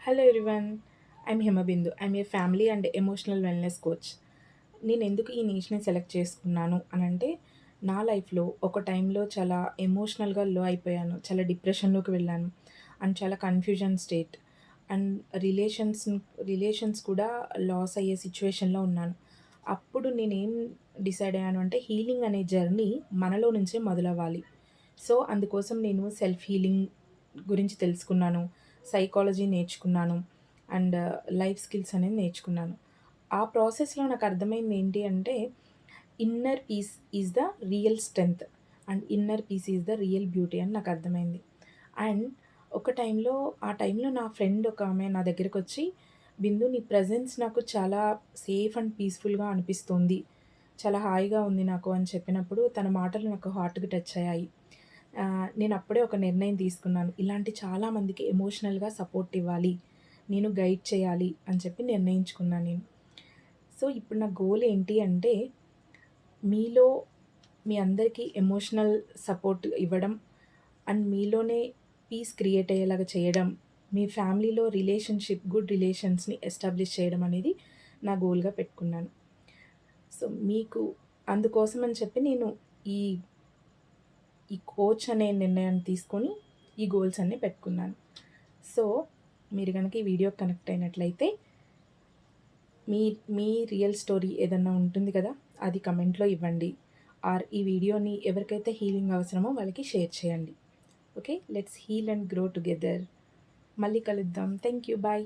Hello everyone. I'm Himabindu. I'm a family and emotional wellness coach. నేనెందుకు ఈ నీష్‌ని select చేసుకున్నాను అనంటే, నా లైఫ్‌లో ఒక టైంలో చాలా ఎమోషనల్‌గా లో అయిపోయాను. చాలా డిప్రెషన్‌లోకి వెళ్ళాను. అండ్ చాలా కన్‌ఫ్యూజన్ స్టేట్. అండ్ రిలేషన్స్ కూడా లాస్ అయ్యే సిట్యుయేషన్‌లో ఉన్నాను. అప్పుడు నేనేం డిసైడ్ అయ్యాను అంటే, హీలింగ్ అనే జర్నీ మనలో నుంచే మొదలవ్వాలి. సో, అందుకోసం నేను సెల్ఫ్ హీలింగ్ గురించి తెలుసుకున్నాను. సైకాలజీ నేర్చుకున్నాను. అండ్ లైఫ్ స్కిల్స్ అనేది నేర్చుకున్నాను. ఆ ప్రాసెస్‌లో నాకర్థమైంది ఏంటి అంటే, inner peace is the real strength and inner peace is the real beauty అని నాకర్థమైంది. అండ్ ఒక టైంలో ఆ టైంలో నా ఫ్రెండ్ ఒకామె నా దగ్గరకొచ్చి, "బిందు నీ ప్రెజెన్స్ నాకు చాలా సేఫ్ అండ్ పీస్‌ఫుల్‌గా అనిపిస్తుంది. చాలా హాయిగా ఉంది నాకు" అని చెప్పినప్పుడు తన మాటలు నాకు హార్ట్‌కి టచ్ అయ్యాయి. నేనప్పుడే ఒక నిర్ణయం తీసుకున్నాను. ఇలాంటి చాలా మందికి ఎమోషనల్‌గా సపోర్ట్ ఇవ్వాలి. నేను గైడ్ చేయాలి అని చెప్పి నిర్ణయించుకున్నాను నేను. సో, ఇప్పుడు నా గోల్ ఏంటి అంటే, మీలో మీ అందరికీ ఎమోషనల్ సపోర్ట్ ఇవ్వడం అండ్ మీలోనే పీస్ క్రియేట్ అయ్యేలాగా చేయడం, మీ ఫ్యామిలీలో గుడ్ రిలేషన్స్‌ని ఎస్టాబ్లిష్ చేయడం అనేది నా గోల్‌గా పెట్టుకున్నాను. సో, మీకు అందుకోసమని చెప్పి నేను ఈ ఈ కోచ్ అనే నిర్ణయాన్ని తీసుకొని, ఈ గోల్స్ అన్నీ పెట్టుకున్నాను. సో, మీరు గనక ఈ వీడియోకి కనెక్ట్ అయినట్లయితే, మీ మీ రియల్ స్టోరీ ఏదన్నా ఉంటుంది కదా! అది కమెంట్‌లో ఇవ్వండి. ఆర్ ఈ వీడియోని ఎవరికైతే హీలింగ్ అవసరమో వాళ్ళకి షేర్ చేయండి. Okay. Let's heal and grow together. మళ్ళీ కలుద్దాం. Thank you. బాయ్.